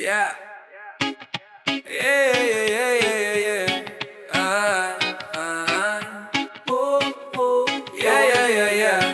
Yeah. Yeah, yeah, yeah, yeah, yeah. Yeah, yeah, yeah, yeah.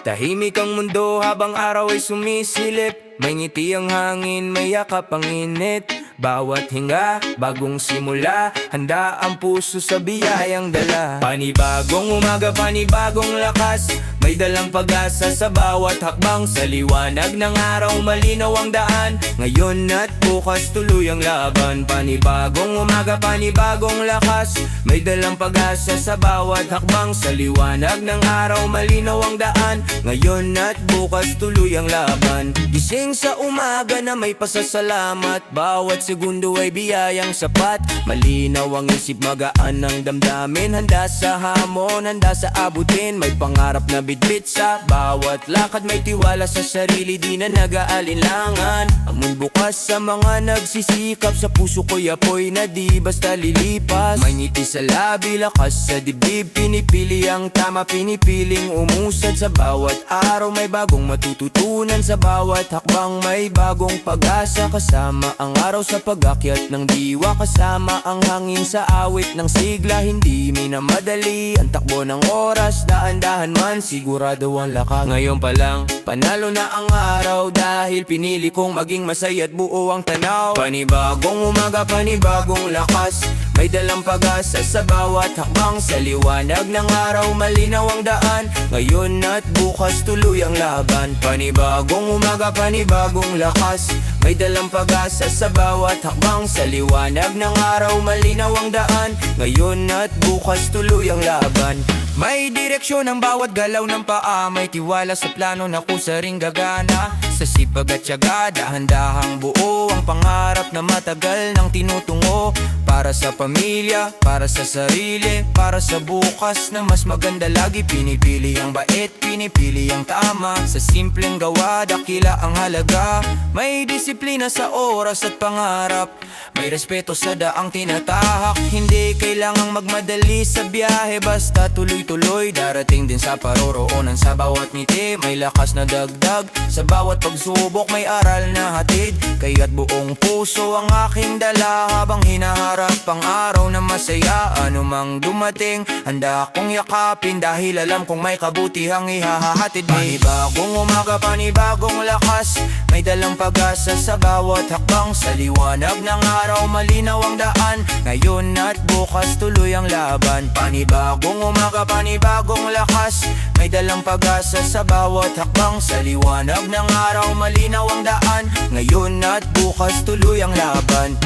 Tahimik ang mundo habang araw ay sumisilip. May ngiti ang hangin, may yakap ang init. Bawat hinga, bagong simula. Handa ang puso sa biyayang dala. Panibagong umaga, panibagong lakas. May dalang pag-asa sa bawat hakbang. Sa liwanag ng araw, malinaw ang daan. Ngayon at bukas, tuloy ang laban. Panibagong umaga, panibagong lakas. May dalang pag-asa sa bawat hakbang. Sa liwanag ng araw, malinaw ang daan. Ngayon at bukas, tuloy ang laban. Gising sa umaga na may pasasalamat. Bawat segundo ay biyayang sapat. Malinaw ang isip, magaan ang damdamin. Handa sa hamon, handa sa abutin. May pangarap na bitbit sa bawat lakad. May tiwala sa sarili, di na nag-aalinlangan. Ang mundo bukas sa mga nagsisikap. Sa puso ko'y apoy na di basta lilipas. May ngiti sa labi, lakas sa dibdib. Pinipili ang tama, pinipiling umusad. Sa bawat araw may bagong matututunan. Sa bawat hakbang may bagong pag-asa. Kasama ang araw sa pag-akyat ng diwa. Kasama ang hangin sa awit ng sigla. Hindi minamadali ang takbo ng oras. Daan-dahan man, sigurado ang lakas. Ngayon pa lang, panalo na ang araw. Dahil pinili kong maging masaya at buo ang tanaw. Panibagong umaga, panibagong lakas. May dalang pag-asa sa bawat hakbang. Sa liwanag ng araw, malinaw ang daan. Ngayon at bukas, tuloy ang laban. Panibagong umaga, panibagong lakas. May dalang pag-asa sa bawat hakbang. Sa liwanag ng araw, malinaw ang daan. Ngayon at bukas, tuloy ang laban. May direksyon ang bawat galaw ng paa. May tiwala sa plano na kusaring gagana. Sa sipag at tiyaga, dahan-dahang buo ang pangarap na matagal nang tinutungo. Para sa pamilya, para sa sarili, para sa bukas na mas maganda. Lagi pinipili ang bait, pinipili ang tama. Sa simpleng gawa, dakila ang halaga. May disiplina sa oras at pangarap. May respeto sa daang tinatahak. Hindi kailangang magmadali sa biyahe. Basta tuloy-tuloy, darating din sa paroroonan. Sa bawat ngiti, may lakas na dagdag. Sa bawat pagsubok, may aral na hatid. Kaya't buong puso ang aking dala. Habang hinaharap ang araw na masaya. Anumang dumating, handa akong yakapin. Dahil alam kong may kabutihang ihahatid. Panibagong umaga, panibagong lakas. May dalang pag-asa sa bawat hakbang. Sa liwanag ng araw, malinaw ang daan. Ngayon at bukas, tuloy ang laban. Panibagong umaga, panibagong lakas. May dalang pag-asa sa bawat hakbang. Sa liwanag ng araw, malinaw ang daan. Ngayon at bukas, tuloy ang laban.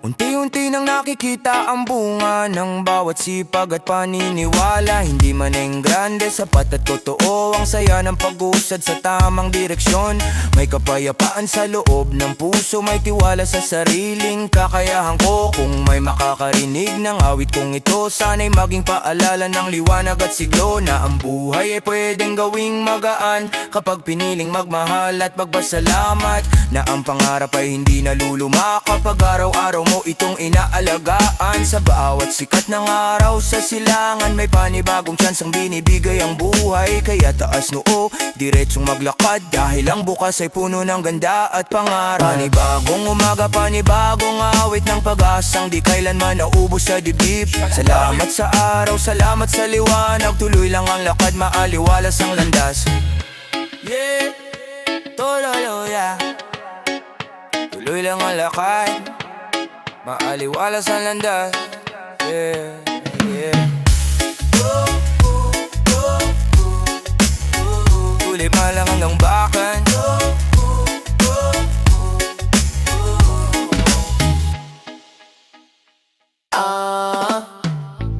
Unti-unti nang nakikita ang bunga ng bawat sipag at paniniwala. Hindi man grande, sapat at totoo ang saya ng pag-usad sa tamang direksyon. May kapayapaan sa loob ng puso. May tiwala sa sariling kakayahan ko. Kung may makakarinig ng awit kong ito, sana'y maging paalala ng liwanag at siglo. Na ang buhay ay pwedeng gawing magaan kapag piniling magmahal at magpasalamat. Na ang pangarap ay hindi naluluma kapag araw-araw mo itong inaalagaan. Sa bawat sikat ng araw sa silangan, may panibagong tsansang binibigay ang buhay. Kaya taas noo, diretsong maglakad. Dahil ang bukas ay puno ng ganda at pangarap. Panibagong umaga, panibagong awit ng pag-asang di kailanman naubos sa dibdib. Salamat sa araw, salamat sa liwanag. Tuloy lang ang lakad, maaliwalas ang landas. Yeah, tololo, yeah. Tuloy lang ang lakad, maaliwalas ang landas. Yeah, yeah. Tuloy pa lang hanggang bakan.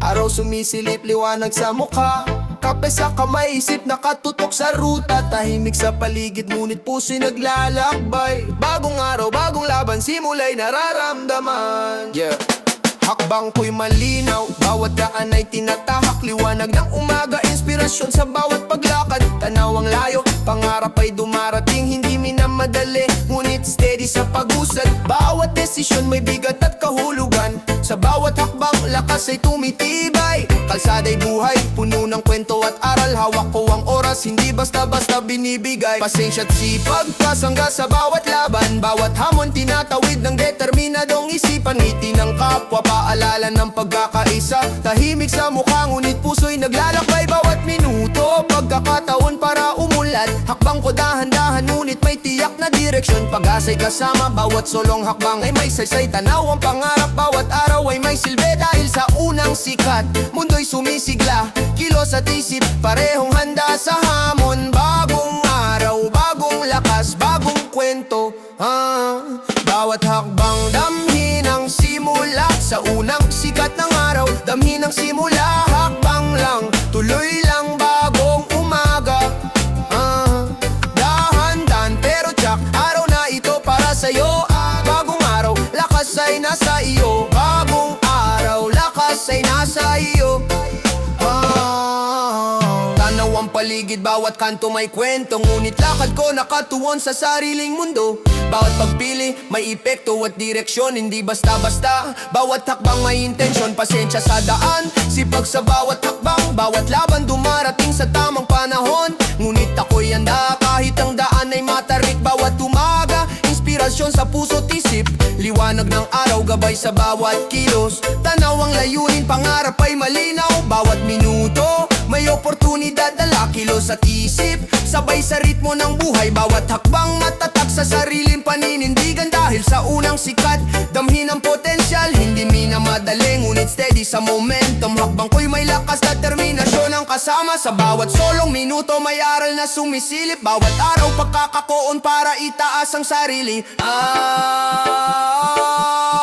Araw sumisilip, liwanag sa mukha. Kape sa kamay, isip nakatutok sa ruta. Tahimik sa paligid, ngunit puso'y naglalakbay. Bagong araw, bagong laban, simula'y nararamdaman. Yeah. Hakbang ko'y malinaw, bawat daan ay tinatahak. Liwanag ng umaga, inspirasyon sa bawat paglakad. Tanaw ang layo, pangarap ay dumarating. Hindi minamadali, ngunit steady sa pag-usad. Bawat desisyon may bigat at kahulugan. Sa bawat hakbang, lakas ay tumitibay. Kalsada'y buhay, puno ng kwento at aral. Hawak ko ang oras lakas, hindi basta-basta binibigay. Pasensya't sipag, kasangga sa bawat laban. Bawat hamon tinatawid ng determinadong isipan. Ngiti ng kapwa, paalala ng pagkakaisa. Tahimik sa mukha, ngunit puso'y naglalakbay. Bawat minuto, pagkakataon para umulat. Hakbang ko dahan-dahan, ngunit may tiyak na direksyon. Pag-asa'y kasama, bawat solong hakbang ay may saysay. Tanaw ang pangarap, bawat araw ay may silbi. Dahil sa unang sikat, mundo'y sumisigla. Kilos at isip, parehong handa sa hamon. Bagong araw, bagong lakas, bagong kwento. Bawat hakbang damhin ang simula. Sa unang sikat ng araw, damhin ang simula. Hakbang lang, tuloy lang, bagong umaga. Dahan-dahan pero tsak, araw na ito para sa'yo. Bagong araw, lakas ay nasa iyo. Bagong araw, lakas ay nasa iyo. Tanaw ang paligid, bawat kanto may kwento. Ngunit lakad ko nakatuon sa sariling mundo. Bawat pagpili may epekto at direksyon. Hindi basta-basta, bawat hakbang may intensyon. Pasensya sa daan, sipag sa bawat hakbang. Bawat laban dumarating sa tamang panahon. Ngunit ako'y handa kahit ang daan ay matarik. Bawat umaga, inspirasyon sa puso't isip. Liwanag ng araw, gabay sa bawat kilos. Tanaw ang layunin, pangarap ay malinaw. Bawat minuto, may oportunidad, dala kilos at isip. Sabay sa ritmo ng buhay, bawat hakbang matatag sa sariling paninindigan. Dahil sa unang sikat, damhin ang potensyal. Hindi minamadali, ngunit steady sa momentum. Hakbang ko'y may lakas, determinasyon ang kasama. Sa bawat solong minuto, may aral na sumisilip. Bawat araw, pagkakakoon para itaas ang sarili.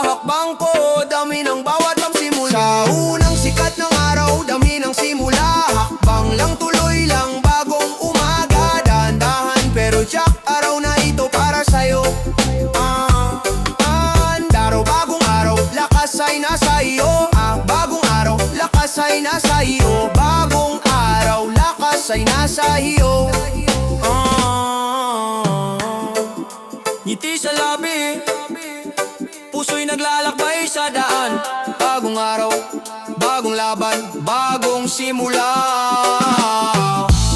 Hakbang ko, dami ng bawat pagsimula. Sa unang sikat ng araw, dami ng simula. Hakbang lang, tuloy lang, bagong umaga. Dahan-dahan pero tsak, araw na ito para sa'yo. Daraw, bagong araw, lakas ay nasa iyo. Bagong araw, lakas ay nasa iyo. Bagong araw, lakas ay nasa iyo. Ngiti sa labi, puso'y naglalakbay sa daan. Bagong araw, bagong laban, bagong simula.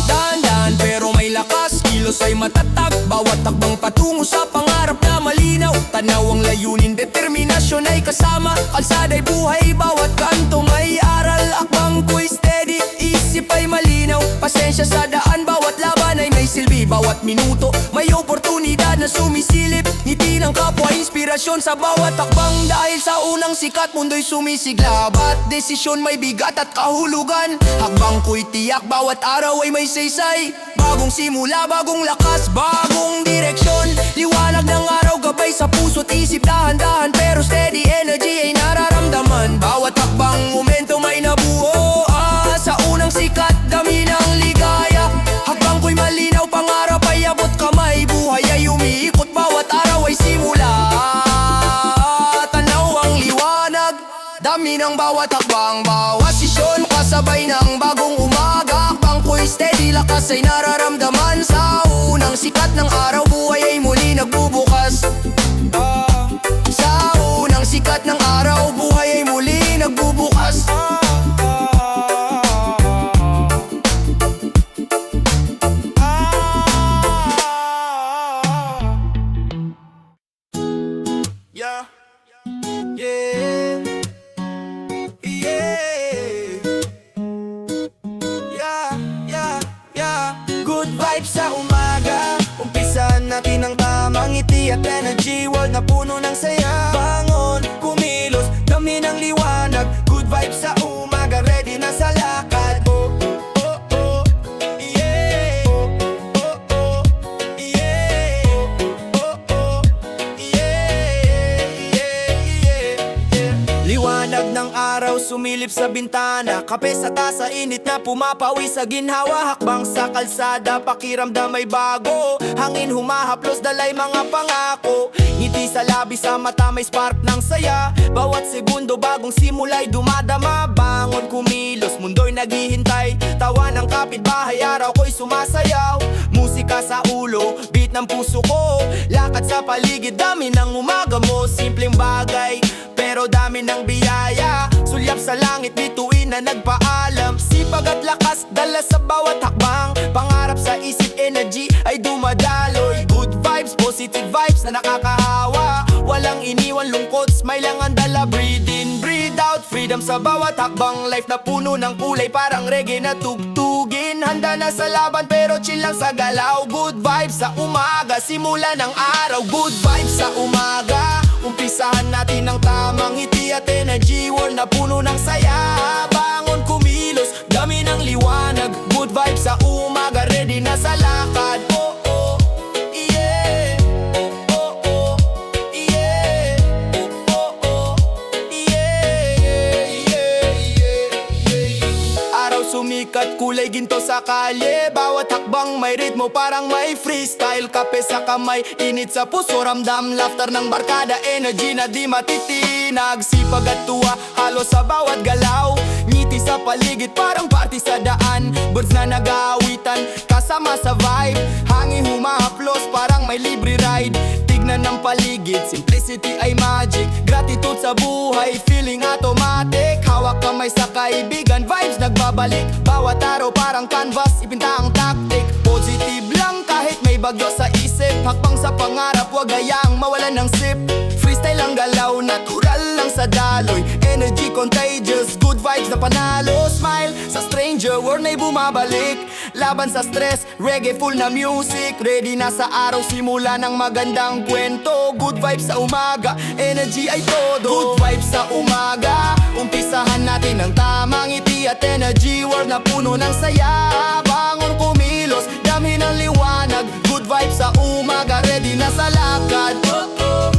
Dahan-dahan pero may lakas, kilos ay matatag. Bawat takbang patungo sa pangarap na malinaw. Tanaw ang layunin, determinasyon ay kasama. Kalsada'y buhay, bawat kanto may aral. Akbang ko'y steady, isip ay malinaw. Pasensya sa daan, bawat laban ay may silbi. Bawat minuto, may oportunidad na sumisilip. Ngiti ng kapwa, inspirasyon sa bawat takbang. Dahil sa unang sikat, mundo'y sumisigla. Bawat desisyon may bigat at kahulugan. Hakbang ko'y tiyak, bawat araw ay may saysay. Bagong simula, bagong lakas, bagong direksyon. Liwanag ng araw, gabay sa puso't isip. Dahan-dahan pero steady energy ay nararamdaman. Bawat hakbang momento may nabuo. Sa unang sikat, dami ng ligaya. Hakbang ko'y malinaw, pangarap ay abot kamay. Buhay ay umiikot, bawat araw ay simula. Tanaw ang liwanag, dami ng bawat hakbang. Bawat sisyon, kasabay ng bagong umaga. Hakbang ko'y steady, lakas ay nararamdaman. Sa unang sikat ng araw, buhay ay muli nagbubukas. Sa unang sikat ng araw, buhay ay muli nagbubukas. Yeah, yeah, yeah, yeah, yeah. Good vibes sa umaga, umpisahan natin ang tamang ngiti at energy. World na puno ng saya, bangon, kumilos, dami ng liwanag. Good vibes sa umaga, ready na sa lakad. Oh, oh, oh, yeah. Oh, oh, oh, yeah. Oh, oh, yeah, yeah, yeah. Liwanag ng araw sumilip sa bintana. Kape sa tasa, init na pumapawi sa ginhawa. Hakbang sa kalsada, pakiramdam may bago. Hangin humahaplos, dalay mga pangako. Ngiti sa labi, sa mata may spark ng saya. Bawat segundo bagong simula'y dumadama. Bangon, kumilos, mundo'y naghihintay. Tawa ng kapitbahay, araw ko'y sumasayaw. Musika sa ulo, beat ng puso ko. Lakad sa paligid, dami ng umaga mo. Simpleng bagay, pero dami ng biyaya. Sulyap sa langit, bituin na nagpaalam. Sipag at lakas, dala sa bawat hakbang. Pangarap out, smile lang ang dala. Breathe in, breathe out, freedom sa bawat hakbang. Life na puno ng kulay, parang reggae na tugtugin. Handa na sa laban pero chill lang sa galaw. Good vibes sa umaga, simula ng araw. Good vibes sa umaga, umpisahan natin ng tamang ngiti at energy. World na puno ng saya, bangon kumilos, dami ng liwanag. Good vibes sa umaga, ready na sa lakad. Oh oh, yeah. Oh oh, yeah. Oh oh, yeah, yeah. Araw sumikat, kulay ginto sa kalye. Bawat hakbang may ritmo, parang may freestyle. Kape sa kamay, init sa puso, ramdam laughter ng barkada. Energy na di matitinag, sipag at tuwa halos sa bawat galaw. Ngiti sa paligid, parang party sa daan. Birds na nag-aawitan, kasama sa vibe. Hangin humahaplos, parang may libre ride. Tignan ng paligid, simplicity ay magic. Gratitude sa buhay, feeling automatic. Hawak kamay sa kaibigan, vibes nagbabalik. Bawat araw parang canvas, ipinta ang tactic. Positive lang kahit may bagyo sa isip. Hakbang sa pangarap, wag hayang mawalan ng sip. Freestyle ang galaw, natural lang sa daloy. Energy contagious, good vibes na panalo. Smile sa stranger, world na'y bumabalik. Laban sa stress, reggae full na music. Ready na sa araw, simula ng magandang kwento. Good vibes sa umaga, energy ay todo. Good vibes sa umaga, umpisahan natin ng tamang ngiti at energy. World na puno ng saya, bangon kumilos, dami ng liwanag. Good vibes sa umaga, ready na sa lakad. Oh oh,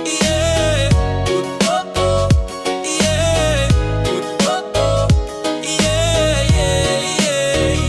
yeah. Good oh oh, yeah. Good oh oh, yeah, yeah, yeah,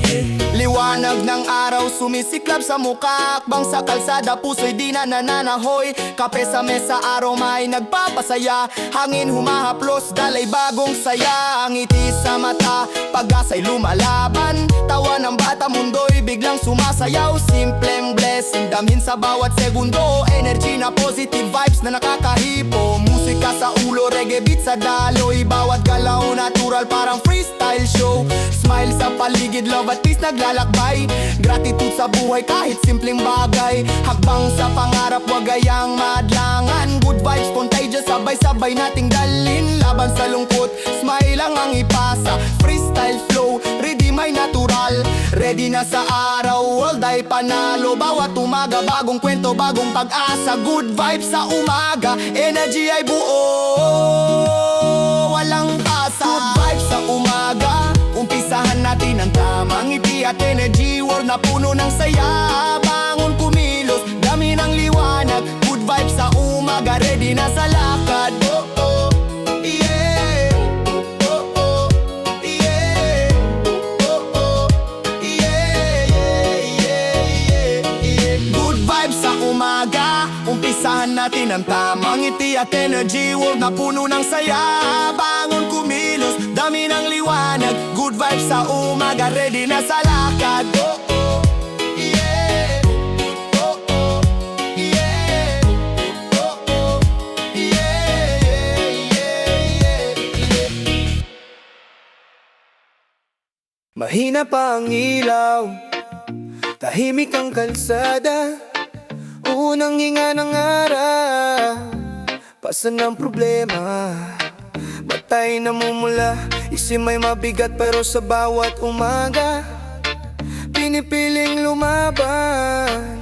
yeah. Liwanag ng araw sumisiklab sa mukha. Akbang sa kalsada, puso'y di na nananahoy. Kape sa mesa, aroma ay nagpapasaya. Hangin humahaplos, dalay bagong saya. Ang ngiti sa mata, pag-asa'y lumalaban. Tawa ng bata, mundo'y biglang sumasayaw. Simpleng blessing, damhin sa bawat segundo. Energy na positive vibes na nakakahipo. Musika sa ulo, reggae beat sa daloy. Bawat galaw natural, parang freestyle show. Smile sa paligid, love at peace naglalakbay. Gratitude sa buhay kahit simpleng bagay. Hakbang sa pangarap, wag hayang madlangan. Good vibes contagious, sabay-sabay nating dalin. Laban sa lungkot, smile lang ang ipasa. Freestyle flow, ready may natural. Ready na sa araw, world ay panalo. Bawat umaga, bagong kwento, bagong pag-asa. Good vibes sa umaga, energy ay buo, walang tasa. Good vibes sa umaga, umpisahan natin ang tamang ngiti at energy. World na puno ng saya, bangon kumilos, dami ng liwanag. Good vibes sa umaga, ready na sa lakad. Oh oh, yeah. Oh oh, yeah. Oh oh, yeah, yeah, yeah, yeah. Good vibes sa umaga, umpisahan natin ang tamang ngiti at energy. World na puno ng saya, bangon kumilos, dami ng liwanag. Good vibes sa umaga, ready na sa lakad. Oh oh, yeah. Oh oh, yeah. Oh oh, yeah, yeah, yeah, yeah. Mahina pa ang ilaw, tahimik ang kalsada. Unang hinga ng araw, pasan ang problema. Matay namumula, isip may mabigat pero sa bawat umaga pinipiling lumaban.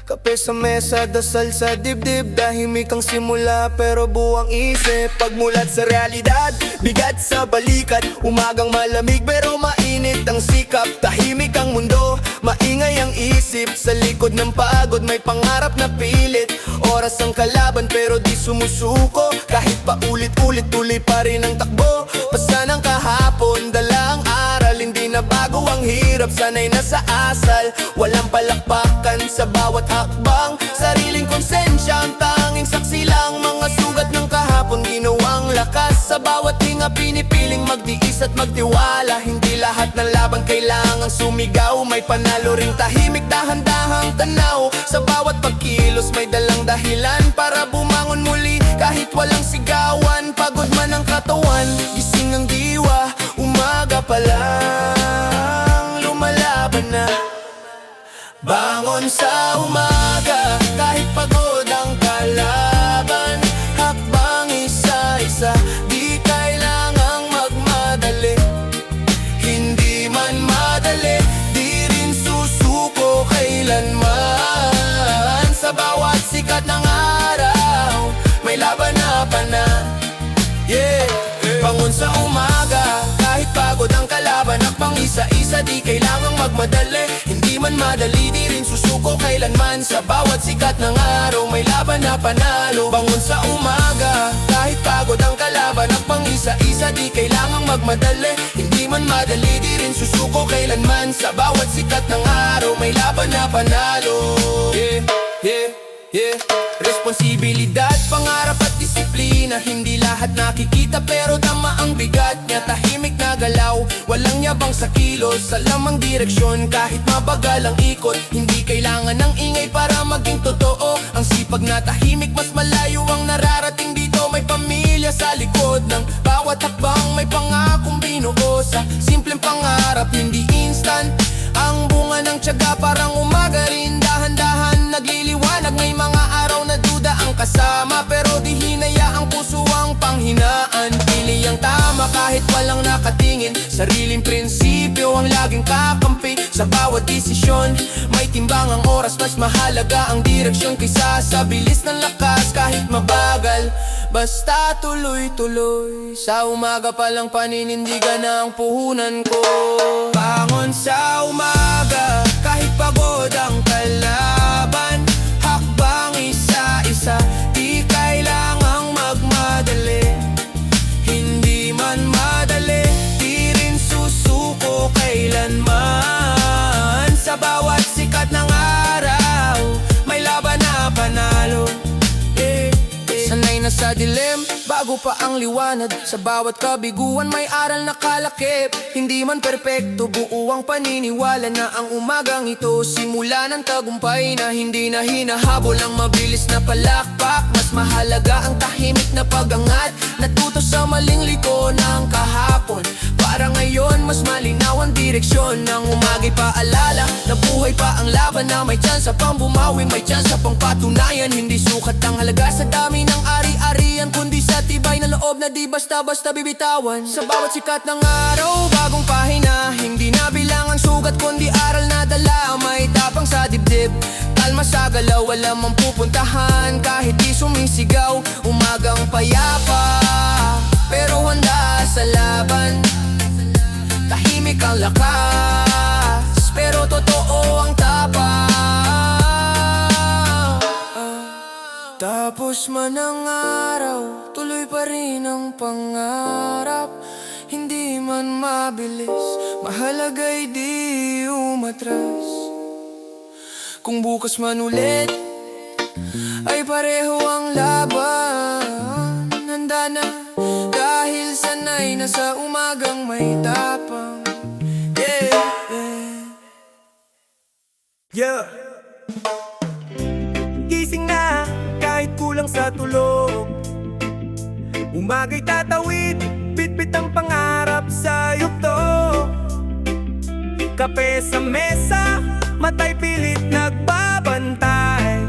Kape sa mesa, dasal sa dibdib. Tahimik ang simula pero buwang isip. Pagmulat sa realidad, bigat sa balikat. Umagang malamig pero mainit ang sikap. Tahimik ang mundo, maingay ang isip. Sa likod ng pagod may pangarap na pilit. Oras ang kalaban pero di sumusuko. Kahit pa ulit-ulit tuloy pa rin ang takbo. Basta ng kahapon, dala ang aral. Hindi na bago ang hirap, sanay na sa asal. Walang palakpakan sa bawat hakbang. Sariling konsensya ang tanging saksi lang. Mga sugat ng kahapon ginawang lakas. Sa bawat hinga pinipiling magtiis at magtiwala. Hindi lahat ng laban kailangang sumigaw. May panalo ring tahimik, dahan-dahang tanaw. Sa bawat pagkilos may dalang dahilan para bumangon muli. Kahit walang sigawan, pagod man ang katawan, gising ang diwa. Umaga pa lang, lumalaban na. Bangon sa umaga, kahit pagod ang kalaban. isa-isa, di kailangang magmadali. Hindi man madali, di rin susuko kailanman. Sa bawat sikat ng araw, may laban na panalo. Bangon sa umaga, kahit pagod ang kalaban. Akbang isa-isa, di kailangang magmadali. Hindi man madali, di rin susuko kailanman. Sa bawat sikat ng araw, may laban na panalo. Responsibilidad, pangarap at disiplina. Hindi lahat nakikita pero tama ang bigat niya. Tahimik na galaw, walang yabang sa kilos. Alam ang direksyon kahit mabagal ang ikot. Hindi kailangan ng ingay para maging totoo. Ang sipag na tahimik, mas malayo ang nararating dito. May pamilya sa likod ng bawat hakbang. May pangakong binuo sa simpleng pangarap. Hindi instant ang bunga ng tiyaga, parang umaga rin. Dahan-dahan nagliliwanag, may mga araw na duda ang kasama. Pero di hinaya ang puso ang panghinaan. Pili ang tama kahit walang nakatingin. Sariling prinsipyo ang laging kakampi. Sa bawat desisyon, may timbang ang oras. Mas mahalaga ang direksyon kaysa sa bilis ng lakas. Kahit mabagal, basta tuloy-tuloy. Sa umaga palang paninindigan ang puhunan ko. Bangon sa umaga, kahit pagod ang kalaban. Hakbang isa-isa, di kailangang magmadali. Hindi man madali, di rin susuko kailanman. Sa bawat sikat ng araw, may laban na panalo. Sanay na sa dilim, bago pa ang liwanag. Sa bawat kabiguan may aral na kalakip. Hindi man perpekto, buo ang paniniwala na ang umagang ito simula ng tagumpay na hindi na hinahabol ang mabilis na palakpak. Mas mahalaga ang tahimik na pagangat, natuto sa maling liko ng kahapon. Para ngayon mas malinaw ang direksyon ng umagay paalala na buhay pa ang laban, na may tsansa pang bumawi, may tsansa pang patunayan. Hindi sukat ang halaga sa dami ng ari-arian, kundi sa tibay na loob na di basta-basta bibitawan. Sa bawat sikat ng araw, bagong pahina. Hindi na bilang ang sugat, kundi aral na dala. May tapang sa dibdib, kalma sa galaw, walang mampupuntahan. Kahit di sumisigaw, umagang payapa, pero handa sa laban. Tahimik ang lakas, pero totoo ang tapang. Tapos man ang araw, tuloy pa rin ang pangarap. Hindi man mabilis, mahalaga'y di umatras. Kung bukas man ulit, ay pareho ang laban. Handa na, dahil sanay na sa umagang may tapang. Gising na, kahit kulang sa tulog. Umaga'y tatawid, bitbit ang pangarap sa yugto. Kape sa mesa, matay pilit nagbabantay.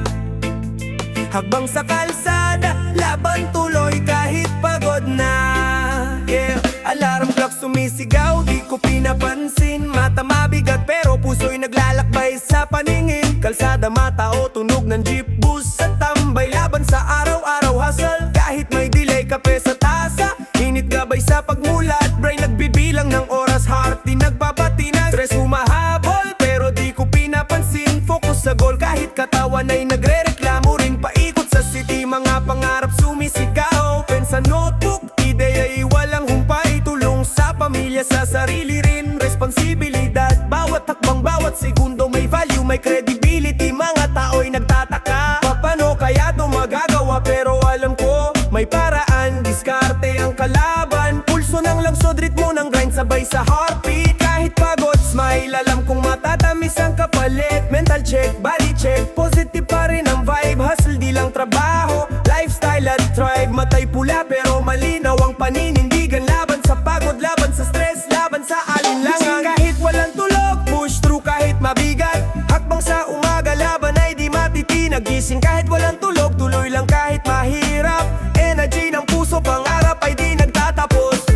Hakbang sa kalsada, laban tuloy kahit pagod na. Alarm clock sumisigaw, di ko pinapansin. Mata mabigat pero puso'y naglalakbay sa paningin. Kalsada, matao, tunog ng jeep, bus at tambay. Laban sa araw-araw hustle, kahit may delay. Kape sa tasa, init gabay sa pagmulat. Brain nagbibilang ng oras, heart di nagpapatinag. Stress humahabol pero di ko pinapansin. Focus sa goal kahit katawan ay nagre-reklamo rin. Paikot sa city, mga pangarap sumisigaw. Pen sa notebook, ideya'y walang humpay. Tulong sa pamilya, sa sarili rin responsibilidad. Bawat hakbang, bawat segundo may value, may credibility. Mga tao'y nagtataka, paano kaya ito magagawa? Pero alam ko, may paraan. Diskarte ang kalaban, pulso ng langsod, ritmo ng grind, sabay sa heartbeat. Kahit pagod, smile, alam kong matatamis ang kapalit. Mental check, body check, positive pa rin ang vibe. Hustle di lang trabaho, lifestyle at tribe. Matay pula pero malinaw ang paninindigan. Laban sa pagod, laban sa stress, laban sa alinlangan. Kahit walang tulog, push through kahit mabigat. Hakbang sa umaga, laban ay di matitinag. Gising kahit walang tulog, tuloy lang kahit mahirap. Energy ng puso, pangarap ay di nagtatapos.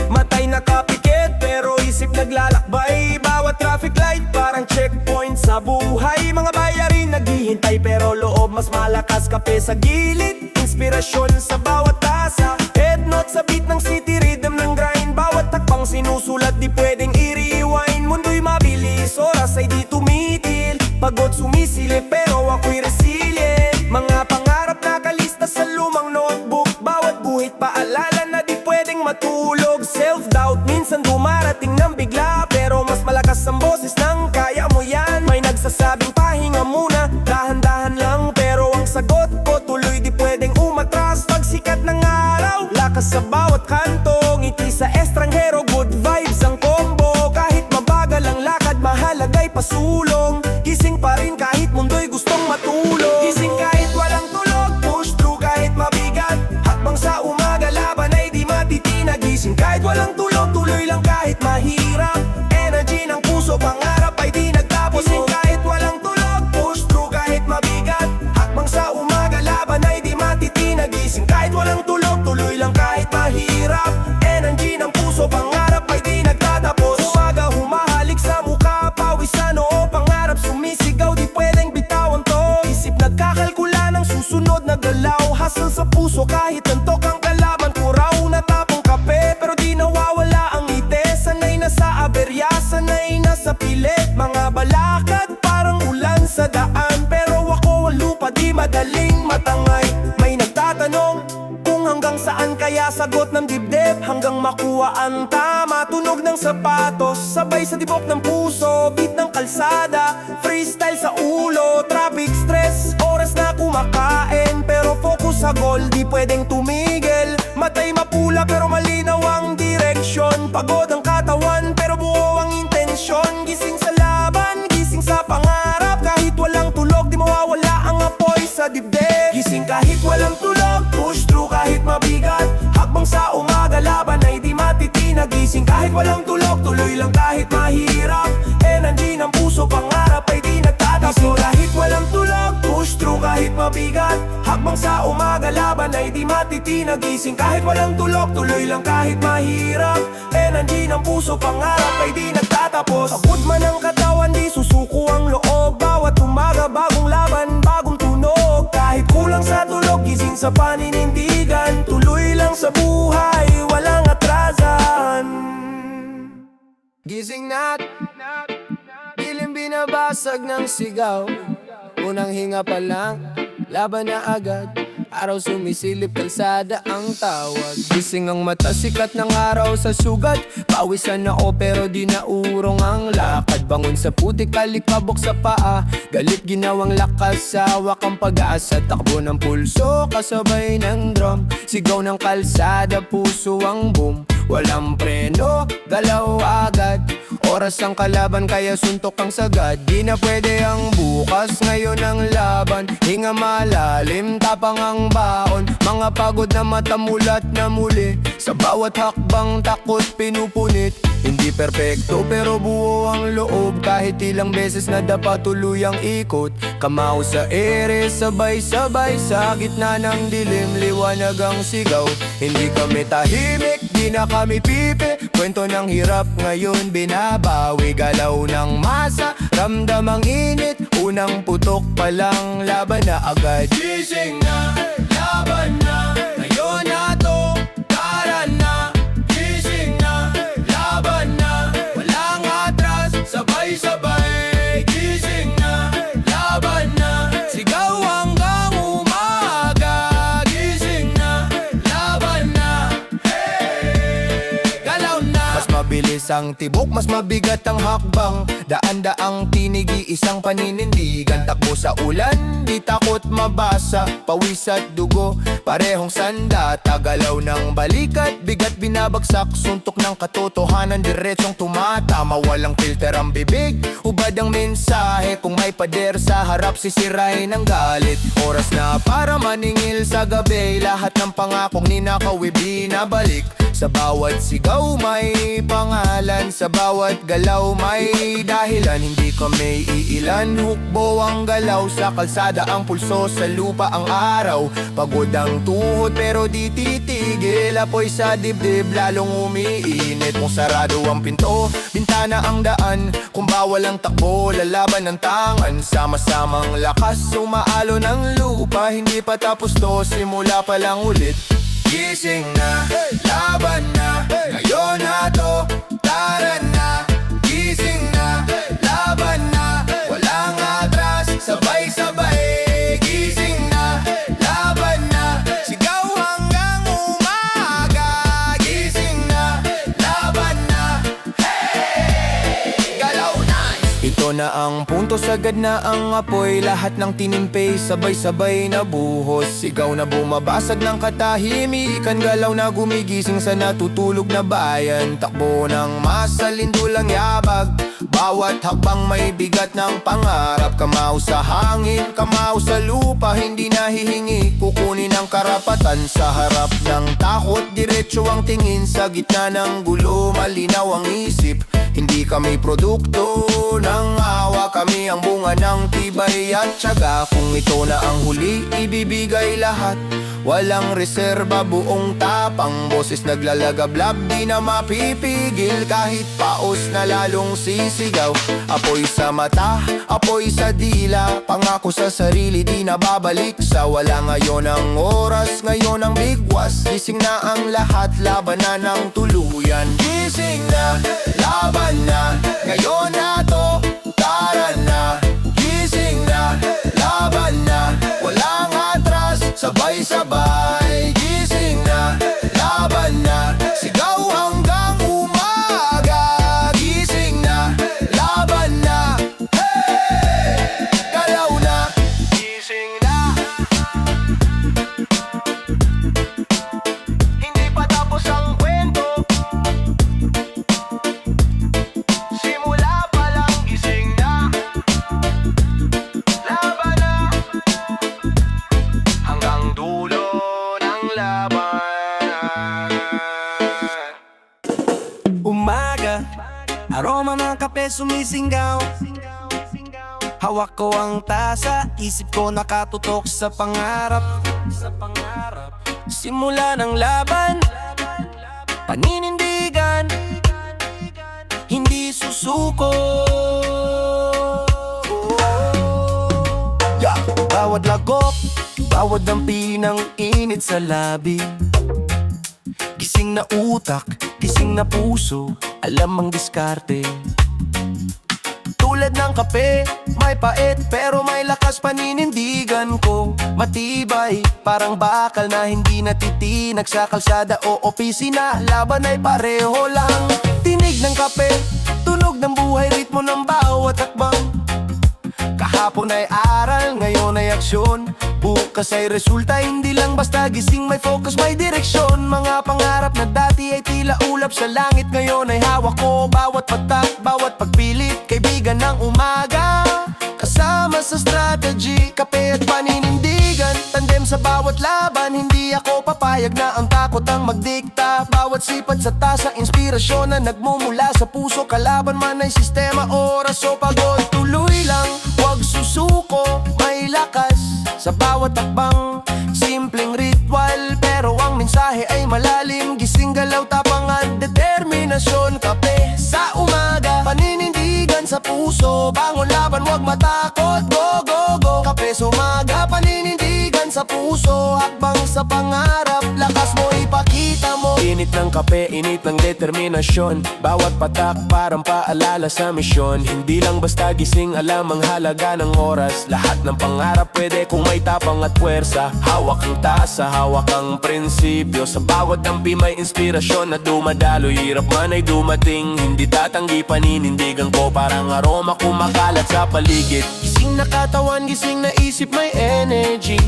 Matay nakapikit pero isip naglalakbay. Bawat traffic light parang checkpoint sa buhay. Mga bayarin naghihintay pantay pero loob mas malakas. Kape sa gilid, inspirasyon sa bawat tasa. Head note sa beat ng city rhythm ng grind. Bawat takpang sinusulat di pwedeng i-rewind. Mundo'y mabilis, oras ay di tumitil. Pagod sumisilip pero ako'y resilient. Mga pangarap nakalista sa lumang notebook. Bawat guhit paalala na di pwedeng matulog. Self-doubt minsan dumarating ng bigla, pero mas malakas ang boses ng kaya mo yan. May nagsasabing pahinga muna, dahan-dahan lang, pero ang sagot ko tuloy di pwedeng umatras. Pag sikat ng araw, lakas sa bawat kanto. Ngiti sa estranghero, good vibes ang combo. Kahit mabagal ang lakad, mahalaga'y pasulong. Gising pa rin kahit mundo'y gustong matulog. Gising kahit walang tulog, push through kahit mabigat. Hakbang sa umaga, laban ay di matitinag. Gising kahit walang tulog, tuloy lang kahit mahirap. Energy ng puso, pangarap ay di nagtapos. Gising kahit walang tulog, push through kahit mabigat. Hakbang sa umaga, laban ay di matitinag. Gising kahit walang tulog, tuloy lang kahit mahirap. Energy ng puso, pangarap ay di nagtatapos. Umaga humahalik sa mukha, pawis sa noo. Pangarap sumisigaw, di pwedeng bitawan to. Isip nagkakalkula ng susunod na galaw. Hasal sa puso kahit antok ang kalaban ko raw. Natapong kape pero di nawawala ang ngiti. Sanay na sa aberya, sanay na sa pilit. Mga balakad parang ulan sa daan, pero ako ang lupa di madaling matangay. May nagtatanong kung hanggang saan kaya sagot ng dibdib. Hanggang makuha ang tama, tunog ng sapatos. Sabay sa tibok ng puso, beat ng kalsada. Freestyle sa ulo, traffic stress. Oras na kumakain, pero focus sa goal, di pwedeng tumigil. Matay mapula pero malinaw ang direksyon. Pagod ang katawan pero buo ang intensyon. Gising sa laban, gising sa pangarap. Kahit walang tulog, di mawawala ang apoy sa dibdib. Gising kahit walang tulog, push through kahit mabigat. Hakbang sa umaga, laban ay di matitinag. Gising kahit walang tulog, tuloy lang kahit mahirap. Energy ng puso, pangarap ay di nagtatapos. Gising kahit walang tulog, push through kahit mabigat. Hakbang sa umaga, laban ay di matitinag. Gising kahit walang tulog, tuloy lang kahit mahirap. Energy ng puso, pangarap ay di nagtatapos. Pagod man ang katawan, di susuko ang loob. Bawat umaga, bagong laban, bagong tunog. Kahit kulang sa tulog, gising sa paninindigan. Tuloy lang sa buhay, walang atrasan. Gising na, dilim binabasag ng sigaw. Unang hinga pa lang, laban na agad. Araw sumisilip, kalsada ang tawag. Gising ang mata, sikat ng araw sa sugat. Pawisan na ako pero di naurong ang lakad. Bangon sa putik, kalikabok sa paa. Galit ginawang lakas, hawak ang pag-asa. Takbo ng pulso, kasabay ng drum. Sigaw ng kalsada, puso ang boom. Walang preno, galaw agad. Oras ang kalaban kaya suntok ang sagad. Di na pwede ang bukas, ngayon ang laban. Hinga malalim, tapang ang baon. Mga pagod na mata mulat na muli. Sa bawat hakbang takot pinupunit. Hindi perpekto pero buo ang loob. Kahit ilang beses na dapat tuluyang ikot. Kamao sa ere, sabay-sabay. Sa gitna ng dilim, liwanag ang sigaw. Hindi kami tahimik, di na kami pipi. Kwento ng hirap ngayon binabawi. Galaw ng masa, ramdam ang init. Unang putok pa lang, laban na agad. Gising na, laban na. Ngayon na to, tara na. Gising na, laban na. Walang atras, sabay-sabay. Gising na, laban na. Sigaw hanggang umaga. Gising na, laban na. Galaw na. Mas mabilis ang tibok, mas mabigat ang hakbang. Daan-daang tinigi, isang paninindigan. Takbo sa ulan, di takot mabasa. Pawis at dugo, parehong sanda. Tagalaw ng balikat, bigat binabagsak. Suntok ng katotohanan, diretsong tumatama. Walang filter ang bibig, hubad ang mensahe. Kung may pader sa harap, sisirain ang galit. Oras na para maningil sa gabi. Lahat ng pangakong ninakaw, ibinabalik. Sa bawat sigaw may pangalan. pangalan. Sa bawat galaw may dahilan, hindi kami iilan. Hukbo ang galaw, sa kalsada ang pulso, sa lupa ang araw. Pagod ang tuhod pero di titigil, apoy sa dibdib lalong umiinit. Kung sarado ang pinto, bintana ang daan. Kung bawal ang takbo, lalaban ng tangan. Sama-samang lakas, umaalo ng lupa. Hindi pa tapos to, simula pa lang ulit. Gising na, laban na, ngayon na to, tara na. Gising na, laban na, walang atras, sabay-sabay. Gising na, laban na, sigaw hanggang umaga. Gising na, laban na, hey! Galaw na! Ito na ang punto, sagad na ang apoy. Lahat ng tinimpay, sabay-sabay na buhos. Sigaw na bumabasag ng katahimikan, galaw na gumigising sa natutulog na bayan. Takbo ng masalindulang yabag, bawat hakbang may bigat ng pangarap. Kamao sa hangin, kamao sa lupa, hindi nahihingi, kukunin ang karapatan. Sa harap ng takot, diretso ang tingin. Sa gitna ng gulo, malinaw ang isip. Hindi kami produkto ng awa, kami ang bunga ng tibay at tiyaga. Kung ito na ang huli, ibibigay lahat. Walang reserba, buong tapang. Boses naglalagablab, di na mapipigil. Kahit paos na lalong sisigaw. Apoy sa mata, apoy sa dila. Pangako sa sarili, di na babalik sa wala. Ngayon ang oras, ngayon ang bigwas. Gising na ang lahat, laban na ng tuluyan. Gising na, laban na, ngayon na to, tara na. Gising na, laban na, walang atras, sabay-sabay. Gising na, laban na, sigaw hanggang umaga. Gising na, laban na, hey! Galaw na, gising na. Hindi pa tapos ang kwento, simula pa lang. Gising na, laban na, hanggang dulo ng laban. Umaga, aroma ng kape sumisingaw. Hawak ko ang tasa, isip ko nakatutok sa pangarap. Simula ng laban, paninindigan, hindi susuko. Bawat lagok, bawat dampi ng init sa labi. Gising na utak, gising na puso, alam ang diskarte. Tulad ng kape, may pait pero may lakas. Paninindigan ko, matibay, parang bakal na hindi natitinag sa kalsada o opisina. Laban ay pareho lang, tinig ng kape, tunog ng buhay, ritmo ng bawat hakbang. Kahapon ay aral, ngayon ay aksyon. Bukas ay resulta, hindi lang basta gising. May focus, may direksyon. Mga pangarap na dati ay tila ulap sa langit, ngayon ay hawak ko. Bawat patak, bawat pagpilit, kaibigan ng umaga. Kasama sa strategy, kape at paninindigan. Tandem sa bawat laban, hindi ako papayag na ang takot ang magdikta. Bawat sipat sa tasa, inspirasyon na nagmumula sa puso. Kalaban man ay sistema, oras o pagod, tuloy lang, huwag susuko, may lakas sa bawat takbang. Simpleng ritual pero ang mensahe ay malalim. Gising, galaw, tapang at determinasyon. Kape sa umaga, paninindigan sa puso. Bangon, laban, huwag matakot, go, go, go. Kape sa umaga, paninindigan sa puso. Hakbang sa pangarap, lakas mo ipakita mo. Init ng kape, init ng determinasyon. Bawat patak parang paalala sa misyon. Hindi lang basta gising, alam ang halaga ng oras. Lahat ng pangarap pwede kung may tapang at puwersa. Hawak ang tasa, hawak ang prinsipyo. Sa bawat dampi may inspirasyon na dumadalo. Hirap man ay dumating, hindi tatanggi. Paninindigan ko parang aroma kumakalat sa paligid. Gising na katawan, gising na isip, may energy.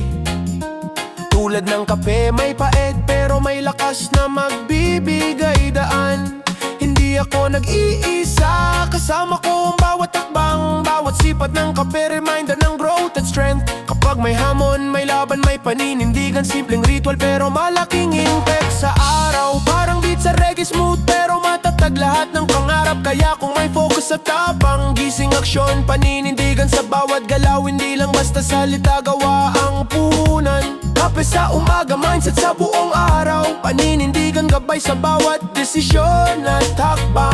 Tulad ng kape, may pait pero may lakas na magbibigay daan. Hindi ako nag-iisa, kasama ko ang bawat takbang. Bawat sipat ng kape, reminder ng growth at strength. Kapag may hamon, may laban, may paninindigan. Simpleng ritual pero malaking impact sa araw. Parang beat sa reggae, smooth pero matatag lahat ng pangarap. pangarap. Kaya kung may focus at tapang, gising aksyon, paninindigan sa bawat galaw. Hindi lang basta salita, gawa ang puhunan. Kape sa umaga, mindset sa buong araw. Paninindigan, gabay sa bawat desisyon at hakbang.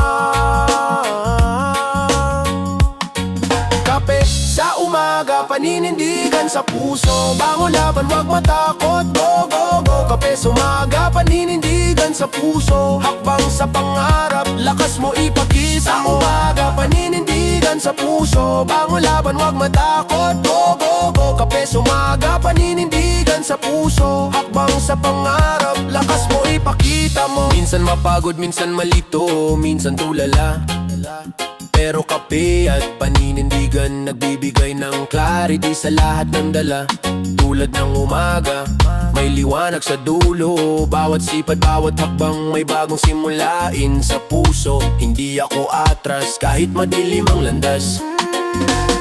Kape sa umaga, paninindigan sa puso. Bangon laban, wag matakot, go, go, go. Kape sa umaga, paninindigan sa puso. Hakbang sa pangarap, lakas mo ipakita mo. Sa umaga, paninindigan sa puso. Bangon laban, wag matakot, go, go, go. Kape sa umaga, paninindigan sa puso. Hakbang sa pangarap, lakas mo ipakita mo. Minsan mapagod, minsan malito, minsan tulala. Pero kape at paninindigan, nagbibigay ng clarity sa lahat ng dala. Tulad ng umaga, may liwanag sa dulo. Bawat sipad, bawat hakbang, may bagong simulain sa puso. Hindi ako atras kahit madilim ang landas.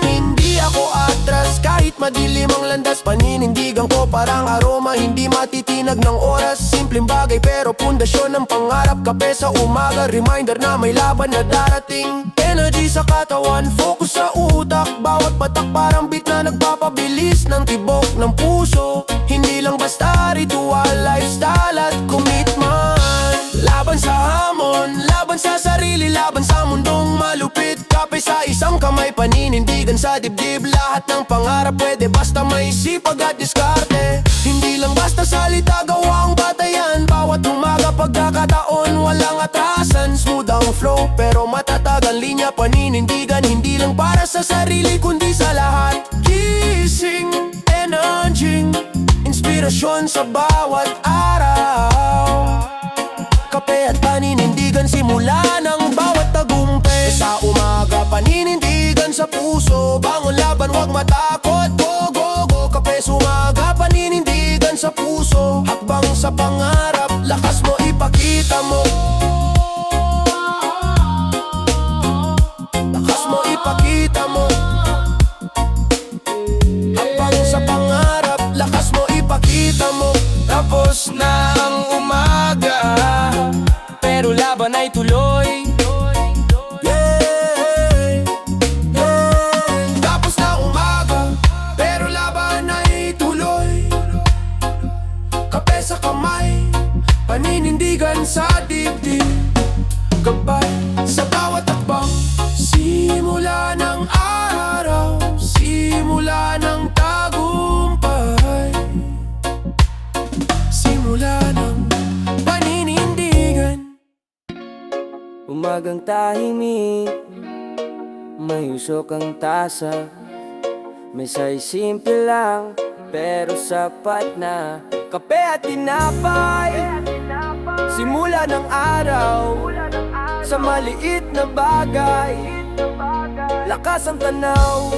Hindi ako atras kahit madilim ang landas. Paninindigan ko parang aroma, hindi matitinag ng oras. Simpleng bagay pero pundasyon ng pangarap. Kape sa umaga, reminder na may laban na darating. Energy sa katawan, focus sa utak. Bawat patak parang beat na nagpapabilis ng tibok ng puso. Hindi lang basta ritual, lifestyle at commitment. Laban sa hamon, laban sa sarili, laban sa mundong malupit. Kape sa isang kamay, paninindigan sa dibdib. Lahat ng pangarap pwede basta may sipag at diskarte. Hindi lang basta salita, gawang batayan. Bawat umaga, pagkakataon, walang atrasan. Smooth ang flow, pero matatag ang linya. Paninindigan, hindi lang para sa sarili, kundi sa lahat. Gising, energy, inspirasyon sa bawat araw. Kape at paninindigan, simula ng bawat tagumpay. Sa umaga, paninindigan sa puso. Bangon laban, wag matakot, go, go, go. Kape sa umaga, paninindigan sa puso. Hakbang sa pangarap, lakas mo ipakita mo. Lakas mo ipakita mo. Hakbang sa pangarap, lakas mo ipakita mo. Tapos na ang umaga, pero laban ay tuloy. Tapos na umaga, pero laban ay tuloy. Kape sa kamay, paninindigan sa dibdib. Gabay sa bawat takbang, simula ng araw, simula ng tagumpay. Simula ng paninindigan. Umagang tahimik, may usok ang tasa. Mesa'y simple lang, pero sapat na. Kape at tinapay, simula ng araw. Sa maliit na bagay, lakas ang tanaw.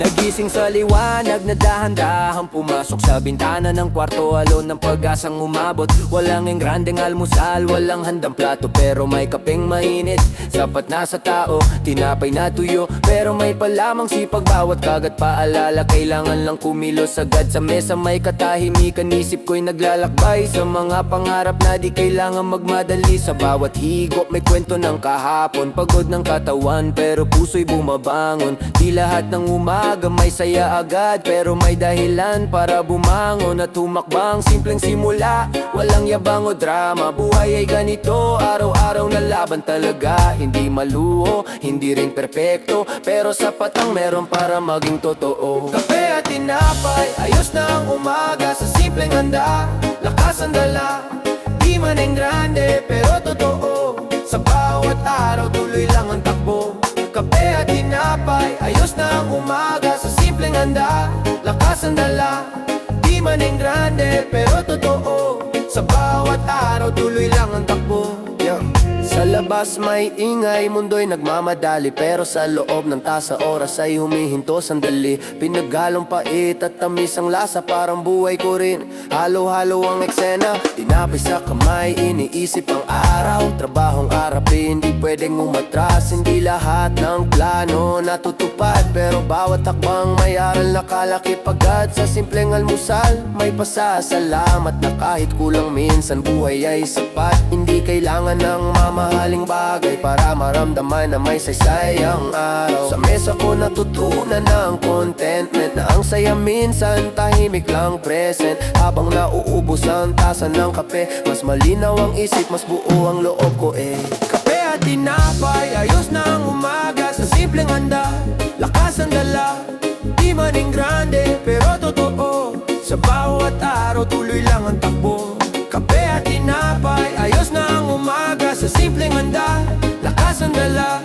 Nagising sa liwanag na dahan-dahang pumasok sa bintana ng kwarto. Alon ng pag-asang umabot. Walang engrandeng almusal, walang handang plato, pero may kapeng mainit. Sapat na sa tao, tinapay na tuyo, pero may palamang sipag. Bawat kagat paalala, kailangan lang kumilos agad. Sa mesa may katahimikan, isip ko'y naglalakbay sa mga pangarap na di kailangan magmadali. Sa bawat higop may kwento ng kahapon. Pagod ng katawan, pero puso'y bumabangon. Di lahat ng umaga may saya agad, pero may dahilan para bumangon at humakbang. Simpleng simula, walang yabang o drama. Buhay ay ganito, araw-araw na laban talaga. Hindi maluho, hindi rin perpekto, pero sapat ang meron para maging totoo. Kape at tinapay, ayos na ang umaga sa simpleng handa. Lakas ang dala, di man engrande, pero totoo. Sa bawat araw, tuloy lang ang takbo. Kape at tinapay, ayos na ang umaga sa simpleng handa. Lakas ang dala, di man engrande, pero totoo. Sa bawat araw, tuloy lang ang takbo. Sa labas may ingay, mundo'y nagmamadali, pero sa loob ng tasa oras ay humihinto sandali. Pinaghalong pait at tamis ang lasa, parang buhay ko rin. Halo-halo ang eksena, tinapay sa kamay, iniisip ang araw. Trabahong arapi, hindi pwede pwedeng umatras. Hindi lahat ng plano natutupad, pero bawat hakbang may aral na kalaki pagad. Sa simpleng almusal, may pasasalamat na kahit kulang minsan buhay ay sapat. Hindi kailangan ng mamahaling bagay para maramdaman na may saysay ang araw. Sa mesa ko natutunan ng contentment, na ang saya minsan tahimik lang present. Habang nauubos ang tasa ng kape, mas malinaw ang isip, mas buo ang loob ko Kape at tinapay, ayos na ang umaga. Sa simpleng handa, lakas ang dala. Di maning grande, pero totoo. Sa bawat araw, tuloy lang ang takbo. Kape at tinapay, ayos na ang umaga. Sa simpleng handa, lakas ang dala.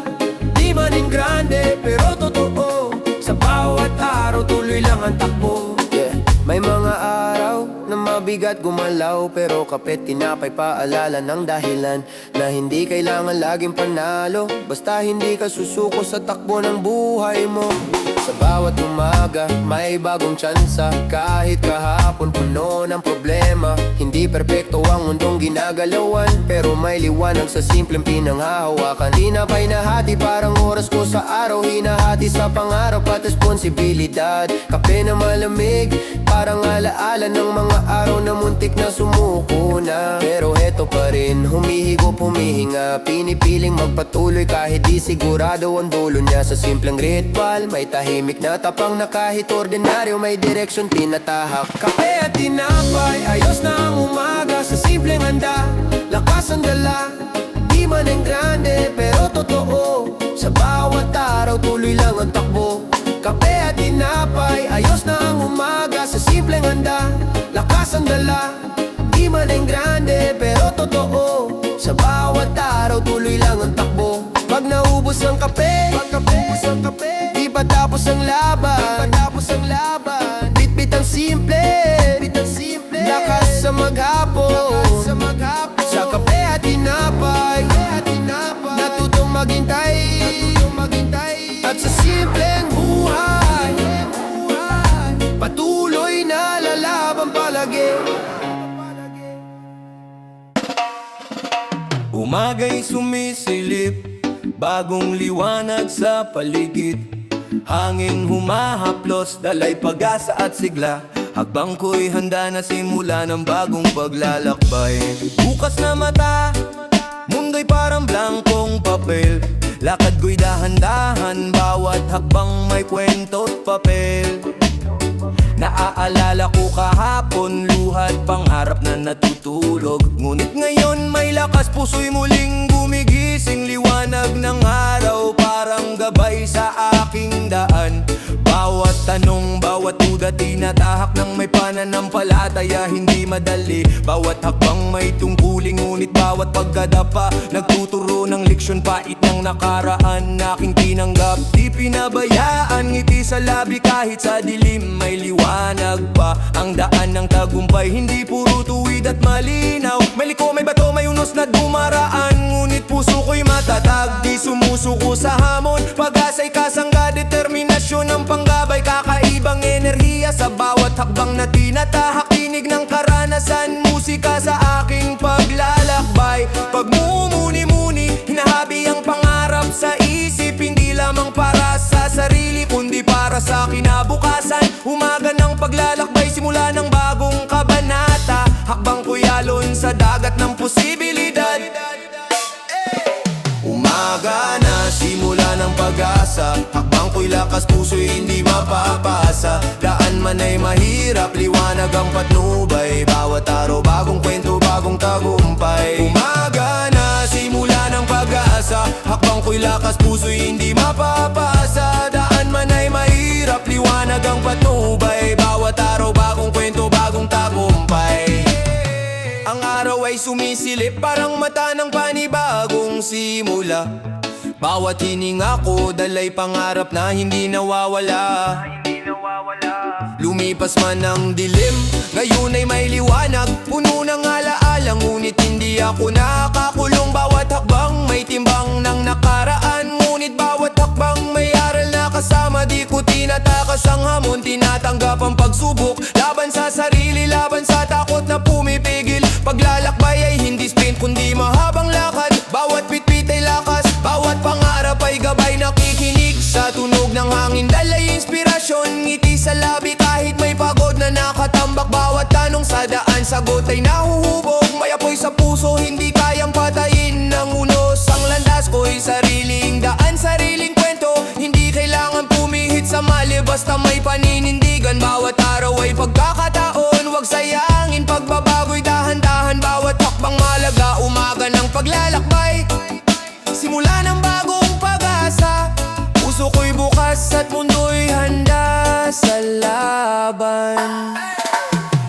Di maning grande, pero totoo. Sa bawat araw, tuloy lang ang takbo. May mga araw na mabigat gumalaw, pero kape tinapay paalala ng dahilan na hindi kailangan laging panalo, basta hindi ka susuko sa takbo ng buhay mo. Sa bawat umaga may bagong tsansa, kahit kahapon puno ng problema. Hindi perpekto ang mundong ginagalawan, pero may liwanag sa simpleng pinanghahawakan. Tinapay na hati parang oras ko sa araw, hinahati sa pangarap at responsibilidad. Kape na malamig, parang alaala ng mga araw na muntik na sumuko na. Pero heto pa rin, humihigop, humihinga, pinipiling magpatuloy kahit di sigurado ang dulo niya. Sa simpleng ritual, may tahimik na tapang na kahit ordinaryo may direksyon tinatahak. Kape at tinapay, ayos na ang umaga. Sa simpleng handa, lakas ang dala. Di man ang grande, pero totoo. Sa bawat araw, tuloy lang ang takbo. Kape at tinapay, ayos na ang umaga. Sa simpleng handa, lakas ang dala. Di man ang grande, pero totoo. Sa bawat araw, tuloy lang ang takbo. Pag naubos ang kape, di pa tapos ang laban. Bit-bit ang simple, lakas sa maghapon. Sa kape at tinapay, natutong maghintay. At sa simpleng buhay, patuloy na lalaban palagi. Umaga'y sumisilip, bagong liwanag sa paligid. Hangin humahaplos, dalay pag-asa at sigla. Hakbang ko'y handa na simula ng bagong paglalakbay. Bukas na mata, mundo'y parang blankong papel. Lakad ko'y dahan-dahan, bawat hakbang may kwento't papel. Naaalala ko kahapon, luhat pangarap na natutulog. Ngunit ngayon may lakas, puso'y muling gumigising. Liwanag ng araw, parang gabay sa aking daan. Bawat tanong, bawat duda, tinatahak ng may pananampalataya. Hindi madali, bawat hakbang may tungkulin. Ngunit bawat pagkadapa, nagtuturo ng leksyon. Pait ng nakaraan, aking tinanggap. Di pinabayaan, ngiti sa labi kahit sa dilim. May liwanag pa, ang daan ng tagumpay. Hindi puro tuwid at malinaw. May liko, may bato, may unos na dumaraan. Ngunit puso ko'y matatag, di sumusuko sa hamon. Pag-asa'y kasangga, determinasyon ng panggabay. Kakaibang enerhiya sa bawat hakbang na tinatahak. Tinig ng karanasan, musika sa aking paglalakbay. Pagmumuni-muni, hinahabi ang pangarap sa isip. Hindi lamang para sa sarili, kundi para sa kinabukasan. Umaga ng paglalakbay, simula ng bagong kabanata. Hakbang ko'y alon sa dagat ng posibilidad. Umaga na, simula ng pag-asa. Hakbang ko'y lakas, puso'y hindi mapapasa. Daan man ay mahirap, liwanag ang patnubay. Bawat araw, bagong kwento, bagong tagumpay. Umaga na, simula ng pag-asa. Hakbang ko'y lakas, puso'y hindi mapapasa. Daan man ay mahirap, liwanag ang patnubay. Bawat araw, bagong kwento, bagong tagumpay. Ang araw ay sumisilip, parang mata ng panibagong simula. Bawat hininga ko, dalay pangarap na hindi nawawala. Lumipas man ang dilim, ngayon ay may liwanag. Puno ng alaala, ngunit hindi ako nakakulong. Bawat hakbang may timbang ng nakaraan. Ngunit bawat hakbang may aral na kasama. Di ko tinatakas ang hamon, tinatanggap ang pagsubok. Laban sa sarili, laban sa takot na pumipigil. Paglalakbay ay hindi sprint, kundi mahabang lakad. Bawat bitbit ay lakas, inspirasyon, ngiti sa labi kahit may pagod na nakatambak. Bawat tanong sa daan, sagot ay nahuhubog. May apoy sa puso, hindi kayang patayin ng unos. Ang landas ko'y sariling daan, sariling kwento. Hindi kailangan pumihit sa mali, basta may paninindigan. Bawat araw ay pagkakataon, wag sayangin pagbabago'y dahan-dahan. Bawat hakbang malaga, umaga ng paglalakbay, simula ng bagong pag-asa. Puso ko'y bukas at mundo'y handa sa laban.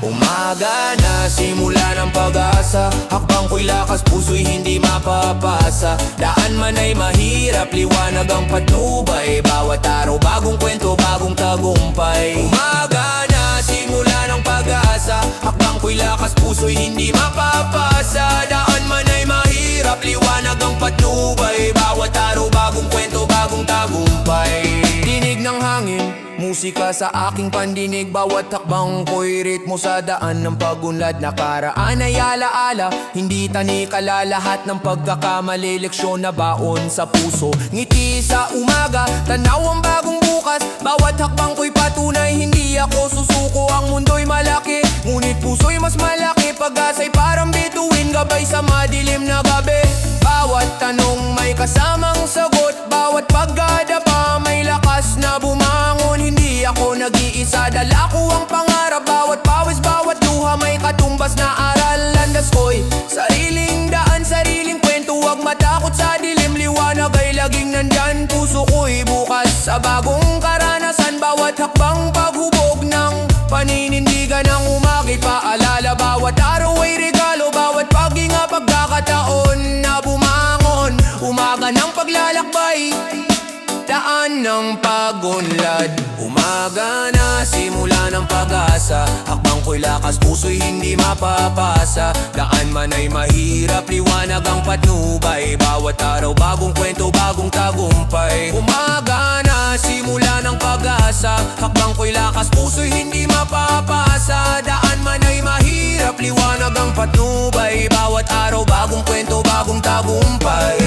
Umaga na, simula ng pag-asa. Hakbang ko'y lakas, puso'y hindi mapapasa. Daan man ay mahirap, liwanag ang patnubay. Bawat araw, bagong kwento, bagong tagumpay. Umaga na, simula ng pag-asa. Hakbang ko'y lakas, puso'y hindi mapapasa. Daan man ay mahirap, liwanag ang patnubay. Bawat araw, bagong kwento, bagong tagumpay. Dinig ng hangin, musika sa aking pandinig. Bawat hakbang ko'y ritmo sa daan ng pagunlad. Nakaraan ay alaala, hindi tanikala. Lahat ng pagkakamali, leksyon na baon sa puso. Ngiti sa umaga, tanaw ang bagong bukas. Bawat hakbang ko'y patunay, hindi ako susuko. Ang mundo'y malaki, ngunit puso'y mas malaki. Pag-asa'y parang bituin, gabay sa madilim na gabi. Bawat tanong may kasamang sagot. Bawat pagdadapa may lakas na bumangon. Hindi ako nag-iisa, dala ko ang pangarap. Bawat pawis, bawat luha may katumbas na aral. Landas ko'y sariling daan, sariling kwento. Huwag matakot sa dilim, liwanag ay laging nandyan. Puso ko'y bukas sa bagong karanasan. Bawat hakbang paghubog ng paninindigan ng umagay paalala. Bawat araw ay regalo, bawat paghinga pagkakataon na bumangon. Umaga ng paglalakbay, daan ng pagunlad. Umaga na, simula ng pag-asa. Hakbang ko'y lakas, puso'y hindi mapapasa. Daan man ay mahirap, liwanag ang patnubay. Bawat araw, bagong kwento, bagong tagumpay. Umaga na, simula ng pag-asa. Hakbang ko'y lakas, puso'y hindi mapapasa. Daan man ay mahirap, liwanag ang patnubay. Bawat araw, bagong kwento, bagong tagumpay.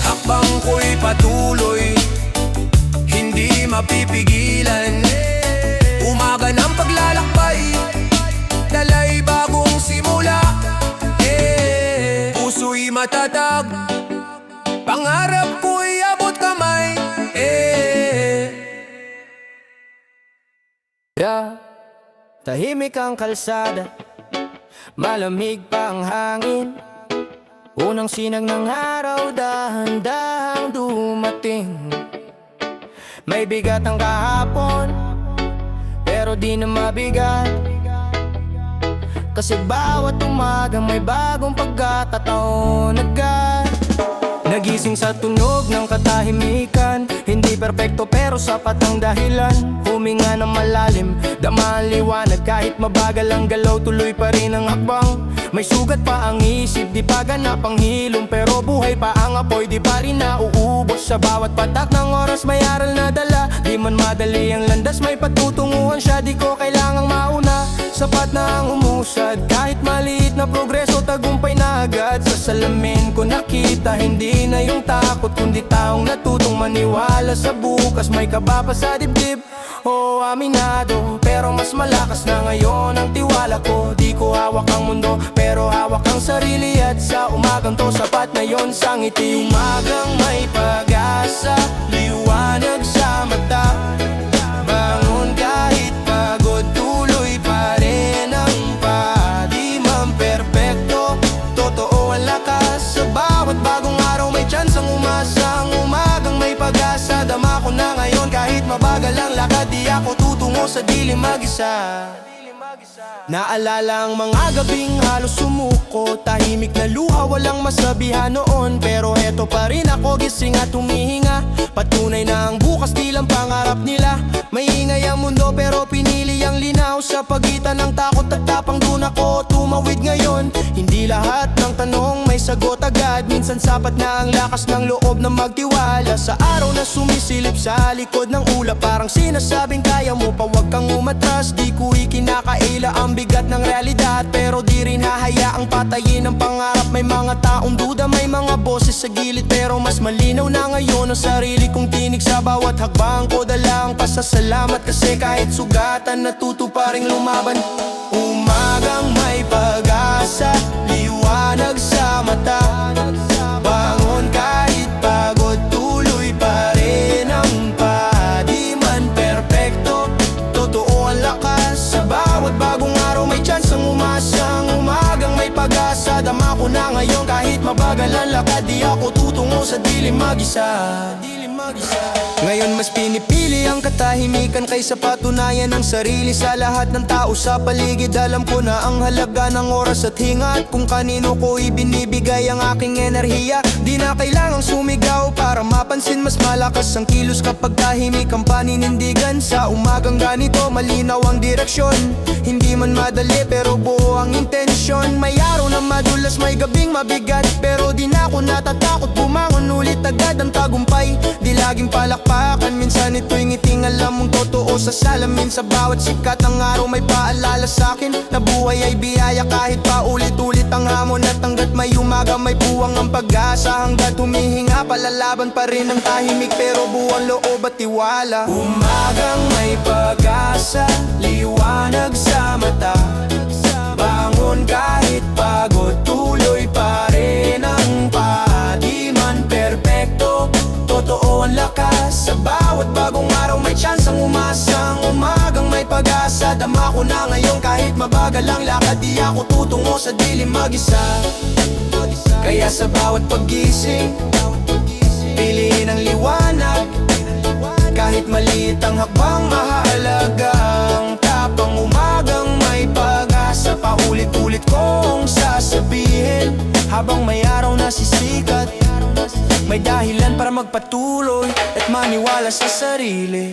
Hakbang ko'y patuloy, hindi mapipigilan. Umaga ng paglalakbay, dala'y bagong simula. Puso'y matatag, pangarap ko'y abot kamay. Tahimik ang kalsada, malamig pa ang hangin. Unang sinag ng araw, dahan-dahang dumating. May bigat ang kahapon, pero di na mabigat. Kasi bawat umaga may bagong pagkakataon agad. Nagising sa tunog ng katahimikan. Hindi perpekto pero sapat ang dahilan. Huminga ng malalim, dama ang liwanag. Kahit mabagal ang galaw, tuloy pa rin ang hakbang. May sugat pa ang isip, di pa ganap ang hilom. Pero buhay pa ang apoy, di pa rin nauubos. Sa bawat patak ng oras may aral na dala. Di man madali ang landas, may patutunguhan siya. Di ko kailangang mauna, sapat na ang umusad. Kahit maliit na progreso, tagumpay na agad. Sa salamin ko nakita, hindi na yung takot, kundi taong natutong maniwala sa bukas. May kaba pa sa dibdib, oo aminado. Pero mas malakas na ngayon ang tiwala ko. Di ko hawak ang mundo, pero hawak ang sarili. At sa umagang to, sapat na yon sa ngiti. Umagang may pag-asa, liwanag sa mata. Bangon kahit pagod, tuloy pa rin ang pa. Di man perpekto, totoo ang lakas. Sa bawat bagong araw may chance ang umasa. Ang umagang may pag-asa, dama ko na ngayon. Kahit mabagal ang lakad, di ako tutungo sa dilim mag-isa. Naalala ang mga gabing halos sumuko. Tahimik na luha, walang masabihan noon. Pero heto pa rin ako, gising at humihinga. Patunay na ang bukas di lang pangarap nila. Maingay ang mundo pero pinili ang linaw. Sa pagitan ng takot at tapang dun ako tumawid ngayon. Hindi lahat ng tanong may sagot agad. Minsan sapat na ang lakas ng loob na magtiwala sa araw na sumisilip sa likod ng ulap. Parang sinasabing kaya mo pa, wag kang umatras. Di ko ikinakaila ang bigat ng realidad, pero di rin hahayaang patayin ang pangarap. May mga taong duda, may mga boses sa gilid, pero mas malinaw na ngayon ang sarili kong tinig. Sa bawat hakbang ko dalang pasasalamat, kasi kahit sugatan natuto pa ring lumaban. Umagang may pag-asa, liwanag sa mata. Bangon kahit pagod, tuloy pa rin ang di man perpekto. Totoo ang lakas, sa bawat bagong araw may chance ang umasang. Umagang may pag-asa, dama ko na ngayon. Kahit mabagal ang lakad, di ako tutungo sa dilim mag-isa. Ngayon mas pinipili ang katahimikan kaysa patunayan ang sarili sa lahat ng tao sa paligid. Alam ko na ang halaga ng oras at hinga, at kung kanino ko ibinibigay ang aking enerhiya. Di na kailangang sumigaw para mapansin, mas malakas ang kilos kapag tahimik ang paninindigan. Sa umagang ganito malinaw ang direksyon, hindi man madali pero buo ang intensyon. May araw na madulas, may gabing mabigat, pero di na ako natatakot bumangon ulit agad. Ang tagumpay di laging palakpakan, minsan ito'y ngiting alam mong totoo sa salamin. Sa bawat sikat ng araw may paalala sa'kin na buhay ay biyaya kahit paulit-ulit ang hamon. At hanggat may umaga may buwang ang pag-asa, hanggat humihinga palalaban pa rin ang tahimik, pero buwang loob at tiwala. Umagang may pag-asa, liwanag sa mata. Bangon kahit pagod, tuloy pa rin ang di man perpekto. Totoo ang lakas, sa bawat bagong araw may chance ang umasang. Umagang may pag-asa, dama ko na ngayon. Kahit mabagal ang lakad, di ako tutungo sa dilim mag-isa. Kaya sa bawat paggising, piliin ang liwanag. Kahit maliit ang hakbang, mahalagang tapang. Umagang may pag-asa, paulit-ulit kong sasabihin. Habang may araw na sisikat, may dahilan para magpatuloy at maniwala sa sarili.